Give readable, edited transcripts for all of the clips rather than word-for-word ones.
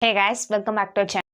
Hey guys, welcome back to our channel.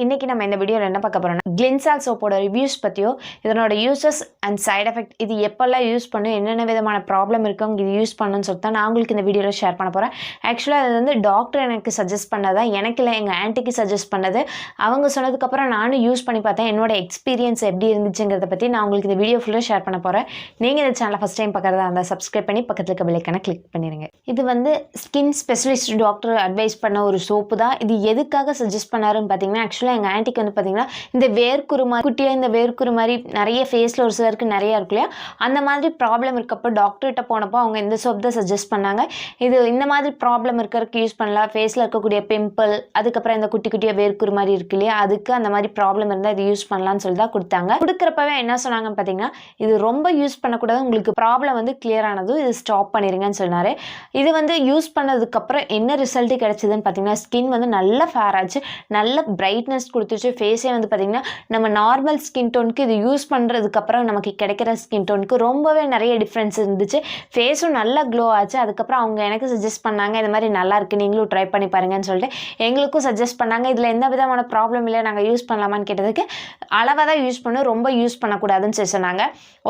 இன்னைக்கு நம்ம இந்த வீடியோல என்ன பார்க்க போறோம்னா Clinsol சோப்போட ரிவ்யூஸ் பத்தியோ இதனோட யூசஸ் அண்ட் சைடு எஃபெக்ட் இது எப்பெல்லாம் யூஸ் பண்ணு என்னென்ன விதமான ப்ராப்ளம் இருக்கவங்க இது யூஸ் பண்ணணும்னு சொல்லிட்டு நான் உங்களுக்கு இந்த வீடியோல ஷேர் பண்ண போறேன். ஆக்சுவலா அது வந்து டாக்டர் எனக்கு சஜஸ்ட் பண்ணதா, எனக்கு இல்லை எங்க ஆன்ட்டிக்கு சஜஸ்ட் பண்ணது. அவங்க சொன்னதுக்கு அப்புறம் நானும் யூஸ் பண்ணி பார்த்தேன். என்னோட எக்ஸ்பீரியன்ஸ் எப்படி இருந்துச்சுங்கிறத பத்தி நான் உங்களுக்கு இந்த வீடியோ ஃபுல்லா ஷேர் பண்ண போறேன். நீங்க இந்த சேனலை ஃபர்ஸ்ட் டைம் பார்க்கறதா இருந்தா சப்ஸ்கிரைப் பண்ணி பக்கத்துல இருக்க பெல் ஐகானை கிளிக் பண்ணிருங்க. இது வந்து ஸ்கின் ஸ்பெஷலிஸ்ட் டாக்டர் அட்வைஸ் பண்ண ஒரு சோப்பு தான். இது எதுக்காக சஜஸ்ட் பண்ணாருன்னு பாத்தீங்கன்னா, ஆக்சுவலா எங்க ஆன்ட்டிக்கு வந்து பாத்தீங்கன்னா இந்த வேர்க்குரு மாதிரி குட்டியா இந்த வேர்க்குரு மாதிரி நிறைய ஃபேஸ்ல ஒரு சிலருக்கு நிறைய இருக்கு இல்லையா, அந்த மாதிரி ப்ராப்ளம் இருக்கப்போ டாக்டர்கிட்ட போனப்போ அவங்க இந்த சோப் தான் சஜஸ்ட் பண்ணாங்க. இது இந்த மாதிரி ப்ராப்ளம் இருக்கிறதுக்கு யூஸ் பண்ணலாம். ஃபேஸ்ல இருக்கக்கூடிய பிம்பிள், அதுக்கப்புறம் இந்த குட்டி குட்டியா வேர்க்குரு மாதிரி இருக்கு இல்லையா, அதுக்கு அந்த மாதிரி ப்ராப்ளம் இருந்தால் இது யூஸ் பண்ணலாம்னு சொல்லி தான் கொடுத்தாங்க. கொடுக்குறப்பவே என்ன சொன்னாங்கன்னு பார்த்தீங்கன்னா, இது ரொம்ப யூஸ் பண்ணக்கூடாது, உங்களுக்கு ப்ராப்ளம் வந்து கிளியர் ஆனதும் இது ஸ்டாப் பண்ணிருங்கன்னு சொன்னாரு. இது வந்து யூஸ் பண்ணதுக்கப்புறம் என்ன ரிசல்ட் கிடைச்சதுன்னு பார்த்தீங்கன்னா, ஸ்கின் வந்து நல்ல ஃபேர் ஆச்சு, நல்ல பிரைட்னஸ் கொடுத்துச்சு. ஃபேஸே வந்து பார்த்தீங்கன்னா நம்ம நார்மல் ஸ்கின் டோனுக்கு இது யூஸ் பண்ணுறதுக்கப்புறம் நமக்கு கிடைக்கிற ஸ்கின் டோனுக்கு ரொம்பவே நிறைய டிஃப்ரென்ஸ் இருந்துச்சு. ஃபேஸும் நல்லா க்ளோ ஆச்சு. அதுக்கப்புறம் அவங்க எனக்கு சஜஸ்ட் பண்ணாங்க, இந்த மாதிரி நல்லா இருக்குது, நீங்களும் ட்ரை பண்ணி பாருங்கன்னு சொல்லிட்டு எங்களுக்கும் சஜஸ்ட் பண்ணாங்க. இதில் எந்த விதமான ப்ராப்ளம் இல்லை, நாங்கள் யூஸ் பண்ணலாமான்னு கேட்டதுக்கு அளவாக தான் யூஸ் பண்ணணும், ரொம்ப யூஸ் பண்ணக்கூடாதுன்னு சொல்லி சொன்னாங்க.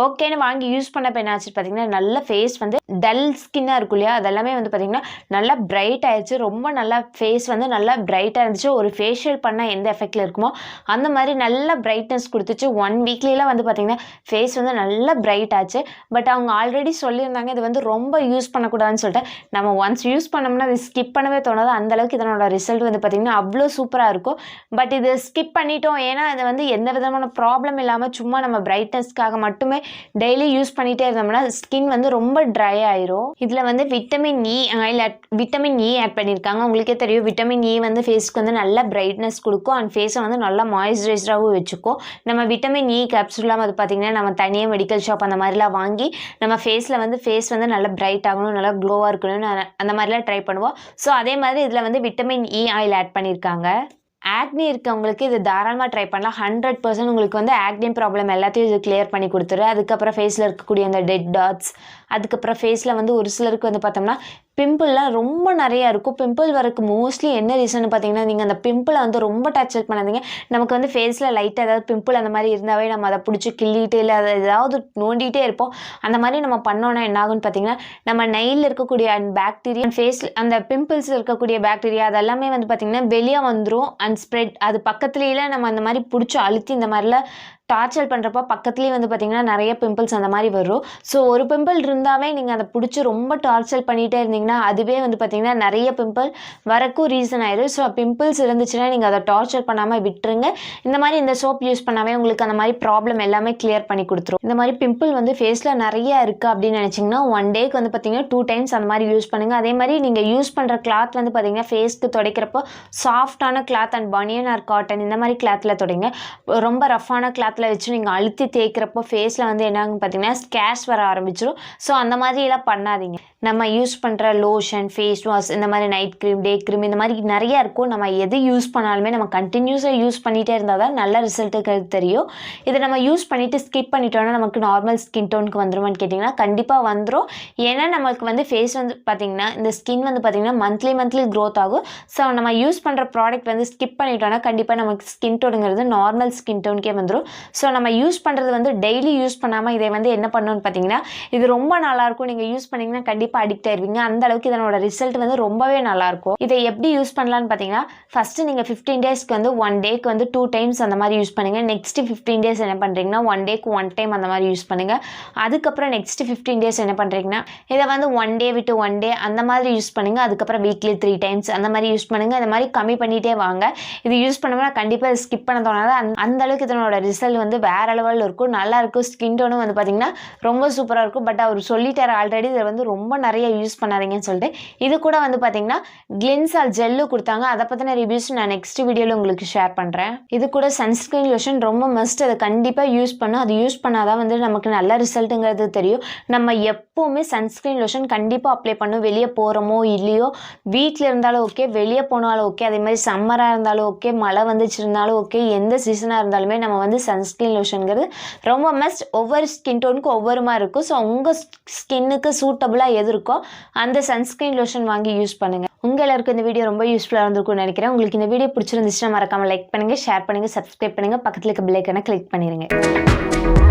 ஓகேன்னு வாங்கி யூஸ் பண்ணப்போ என்ன ஆச்சு பார்த்தீங்கன்னா, நல்ல ஃபேஸ் வந்து டல் ஸ்கின்னாக இருக்கும் இல்லையா, அதெல்லாமே வந்து பார்த்தீங்கன்னா நல்லா பிரைட் ஆயிடுச்சு. ரொம்ப நல்லா ஃபேஸ் வந்து நல்லா பிரைட்டாக இருந்துச்சு. ஒரு ஃபேஷியல் பண்ணால் எந்த எஃபெக்டில் இருக்குமோ அந்த மாதிரி நல்ல பிரைட்னஸ் கொடுத்துச்சு. 1 வீக்லாம் வந்து பார்த்தீங்கன்னா ஃபேஸ் வந்து நல்லா பிரைட் ஆச்சு. பட் அவங்க ஆல்ரெடி சொல்லியிருந்தாங்க இது வந்து ரொம்ப யூஸ் பண்ணக்கூடாதுன்னு சொல்லிட்டு. நம்ம ஒன்ஸ் யூஸ் பண்ணோம்னா அது ஸ்கிப் பண்ணவே தோணாது. அந்தளவுக்கு இதனோட ரிசல்ட் வந்து பார்த்தீங்கன்னா அவ்வளோ சூப்பராக இருக்கும். பட் இது ஸ்கிப் பண்ணிட்டோம், ஏன்னா அது வந்து எந்த விதமான ப்ராப்ளம் இல்லாமல் சும்மா நம்ம பிரைட்னஸ்க்காக மட்டுமே டெய்லி யூஸ் பண்ணிகிட்டே இருந்தோம்னா ஸ்கின் வந்து ரொம்ப ட்ரை ஆயிரும். இதில் வந்து விட்டமின் இ ஆட் பண்ணியிருக்காங்க. உங்களுக்கே தெரியும், விட்டமின் இ வந்து ஃபேஸ்க்கு வந்து நல்ல பிரைட்னஸ் கொடுக்கும் அண்ட் ஃபேஸை வந்து நல்லா மாய்ஸ்சரைசராகவும் வச்சுக்கும். நம்ம விட்டமின் இ கேப்சூல்லாம் வந்து பார்த்திங்கன்னா நம்ம தனியாக மெடிக்கல் ஷாப் அந்த மாதிரிலாம் வாங்கி நம்ம ஃபேஸ் வந்து நல்லா பிரைட் ஆகணும், நல்லா க்ளோவாக இருக்கணும்னு அந்த மாதிரிலாம் ட்ரை பண்ணுவோம். ஸோ அதே மாதிரி இதில் வந்து விட்டமின் இ ஆயில் ஆட் பண்ணியிருக்காங்க. ஆக்னி இருக்கவங்களுக்கு இது தாராளமாக ட்ரை பண்ணலாம். 100% உங்களுக்கு வந்து ஆக்னி ப்ராப்ளம் எல்லாத்தையும் இது கிளியர் பண்ணி கொடுத்துரு. அதுக்கப்புறம் ஃபேஸில் இருக்கக்கூடிய அந்த டெட் டாட்ஸ், அதுக்கப்புறம் ஃபேஸில் வந்து ஒரு சிலருக்கு வந்து பார்த்தோம்னா பிம்பிள்லாம் ரொம்ப நிறையா இருக்கும். பிம்பிள் வரக்கு மோஸ்ட்லி என்ன ரீசன் பார்த்தீங்கன்னா, நீங்கள் அந்த பிம்பிளை வந்து ரொம்ப டச் பண்ணாதீங்க. நமக்கு வந்து ஃபேஸில் லைட்டாக ஏதாவது பிம்பிள் அந்த மாதிரி இருந்தாவே நம்ம அதை பிடிச்சி கிள்ளிட்டு இல்லை அதை ஏதாவது நோண்டிகிட்டே இருப்போம். அந்த மாதிரி நம்ம பண்ணோன்னா என்ன ஆகுன்னு பார்த்தீங்கன்னா, நம்ம நெயிலில் இருக்கக்கூடிய அந்த பாக்டீரியா, ஃபேஸில் அந்த பிம்பிள்ஸ் இருக்கக்கூடிய பாக்டீரியா அதெல்லாமே வந்து பார்த்திங்கன்னா வெளியே வந்துடும் அண்ட் ஸ்ப்ரெட். அது பக்கத்துலேயே நம்ம அந்த மாதிரி பிடிச்சி அழுத்தி இந்த மாதிரிலாம் டார்ச்சர் பண்ணுறப்போ பக்கத்துலேயே வந்து பார்த்திங்கன்னா நிறைய பிம்பிள்ஸ் அந்த மாதிரி வரும். ஸோ ஒரு பிம்பிள் இருந்தாவே நீங்கள் அதை பிடிச்சி ரொம்ப டார்ச்சர் பண்ணிகிட்டே இருந்தீங்கன்னா அதுவே வந்து பார்த்திங்கன்னா நிறைய பிம்பிள் வரக்கும் ரீசன் ஆயிடும். ஸோ பிம்பிள்ஸ் இருந்துச்சுன்னா நீங்கள் அதை டார்ச்சர் பண்ணாமல் விட்டுருங்க. இந்த மாதிரி இந்த சோப் யூஸ் பண்ணாவே உங்களுக்கு அந்த மாதிரி ப்ராப்ளம் எல்லாமே கிளியர் பண்ணி கொடுத்துரும். இந்த மாதிரி பிம்பிள் வந்து ஃபேஸில் நிறைய இருக்குது அப்படின்னு நினச்சிங்கன்னா 1 டேக்கு வந்து பார்த்திங்கன்னா 2 டைம்ஸ் அந்த மாதிரி யூஸ் பண்ணுங்கள். அதே மாதிரி நீங்கள் யூஸ் பண்ணுற கிளாத் வந்து பார்த்திங்கன்னா ஃபேஸ்க்கு துடைக்கிறப்போ சாஃப்டான கிளாத் அண்ட் பனியன் ஆர் காட்டன் இந்த மாதிரி கிளாத்தில் துடைங்க. ரொம்ப ரஃப்பான கிளாத் வச்சு நீங்கள் அழுத்தி தேய்க்கிறப்போ ஃபேஸில் வந்து என்னன்னு பார்த்தீங்கன்னா ஸ்கேஷ் வர ஆரம்பிச்சிடும். ஸோ அந்த மாதிரிலாம் பண்ணாதீங்க. நம்ம யூஸ் பண்ணுற லோஷன், ஃபேஸ் வாஷ், இந்த மாதிரி நைட் க்ரீம், டே க்ரீம் இந்த மாதிரி நிறையா இருக்கும். நம்ம எது யூஸ் பண்ணாலுமே நம்ம கண்டினியூஸாக யூஸ் பண்ணிகிட்டே இருந்தால் தான் நல்ல ரிசல்ட்டுக்கு தெரியும். இதை நம்ம யூஸ் பண்ணிவிட்டு ஸ்கிப் பண்ணிட்டோன்னா நமக்கு நார்மல் ஸ்கின் டோனுக்கு வந்துருமான்னு கேட்டிங்கன்னா கண்டிப்பாக வந்துடும். ஏன்னா நம்மளுக்கு வந்து ஃபேஸ் வந்து பார்த்திங்கன்னா இந்த ஸ்கின் வந்து பார்த்திங்கன்னா மந்த்லி க்ரோத் ஆகும். ஸோ நம்ம யூஸ் பண்ணுற ப்ராடக்ட் வந்து ஸ்கிப் பண்ணிட்டோன்னா கண்டிப்பாக நமக்கு ஸ்கின் டோனுங்கிறது நார்மல் ஸ்கின் டோனுக்கே வந்துடும். ஸோ நம்ம யூஸ் பண்ணுறது வந்து டெய்லி யூஸ் பண்ணாமல் இதை வந்து என்ன பண்ணணும்னு பார்த்தீங்கன்னா, இது ரொம்ப நல்லாயிருக்கும். நீங்கள் யூஸ் பண்ணிங்கன்னா கண்டிப்பாக அடிக்ட் ஆயிடுவீங்க. அந்த அளவுக்கு இதனோட ரிசல்ட் வந்து ரொம்பவே நல்லாயிருக்கும். இதை எப்படி யூஸ் பண்ணலான்னு பார்த்தீங்கன்னா, ஃபஸ்ட்டு நீங்கள் 15 டேஸ்க்கு வந்து 1 டேக்கு வந்து 2 டைம்ஸ் அந்த மாதிரி யூஸ் பண்ணுங்கள். நெக்ஸ்ட்டு 15 டேஸ் என்ன பண்ணுறீங்கன்னா 1 டேக்கு 1 டைம் அந்த மாதிரி யூஸ் பண்ணுங்கள். அதுக்கப்புறம் நெக்ஸ்ட்டு 15 டேஸ் என்ன பண்ணுறீங்கன்னா இதை வந்து 1 டே விட்டு 1 டே அந்த மாதிரி யூஸ் பண்ணுங்கள். அதுக்கப்புறம் வீக்லி 3 டைம்ஸ் அந்த மாதிரி யூஸ் பண்ணுங்கள். அந்த மாதிரி கம்மி பண்ணிகிட்டே வாங்க. இது யூஸ் பண்ணோம்னா கண்டிப்பாக ஸ்கிப் பண்ண தோணாது. அந்த அளவுக்கு இதனோட ரிசல்ட் வந்து வேற லெவலில் இருக்கும், நல்லா இருக்கும். ஸ்கின் டோனும் வந்து பார்த்தீங்கன்னா ரொம்ப சூப்பராக இருக்கும். பட் அவர் சொல்லிட்டார் ஆல்ரெடி இதை வந்து ரொம்ப நிறைய யூஸ் பண்ணாதீங்கன்னு சொல்லிட்டு. இது கூட வந்து பார்த்தீங்கன்னா கிளின்சால் ஜெல்லு கொடுத்தாங்க, அதை பற்றின ரிவ்யூஸ் நான் நெக்ஸ்ட் வீடியோவில் உங்களுக்கு ஷேர் பண்ணுறேன். இது கூட சன்ஸ்கிரீன் லோஷன் ரொம்ப மஸ்ட், அதை கண்டிப்பாக யூஸ் பண்ணும். அது யூஸ் பண்ணாதான் வந்து நமக்கு நல்ல ரிசல்ட்டுங்கிறது தெரியும். நம்ம எப்போவுமே சன்ஸ்கிரீன் லோஷன் கண்டிப்பாக அப்ளை பண்ணும். வெளியே போகிறோமோ இல்லையோ, வீட்டில் இருந்தாலும் ஓகே, வெளியே போனாலும் ஓகே, அதே மாதிரி சம்மராக இருந்தாலும் ஓகே, மழை வந்துச்சுருந்தாலும் ஓகே, எந்த சீசனாக இருந்தாலுமே நம்ம வந்து சன்ஸ்கிரீன் லோஷனுங்கிறது ரொம்ப மஸ்ட். ஒவ்வொரு ஸ்கின் டோனுக்கும் ஒவ்வொரு மாதிரி இருக்கும். ஸோ உங்கள் ஸ்கின்னுக்கு சூட்டபுளாக எது இருக்கோ அந்த சன்ஸ்கிரீன் லோஷன் வாங்கி யூஸ் பண்ணுங்கள். உங்கள் எல்லாருக்கும் இந்த வீடியோ ரொம்ப யூஸ்ஃபுல்லாக இருந்திருக்கும்னு நினைக்கிறேன். உங்களுக்கு இந்த வீடியோ பிடிச்சிருந்துச்சுன்னா மறக்காமல் லைக் பண்ணுங்கள், ஷேர் பண்ணுங்கள், சப்ஸ்கிரைப் பண்ணுங்கள், பக்கத்தில் இருக்க பெல் ஐக்கானை கிளிக் பண்ணிடுங்க.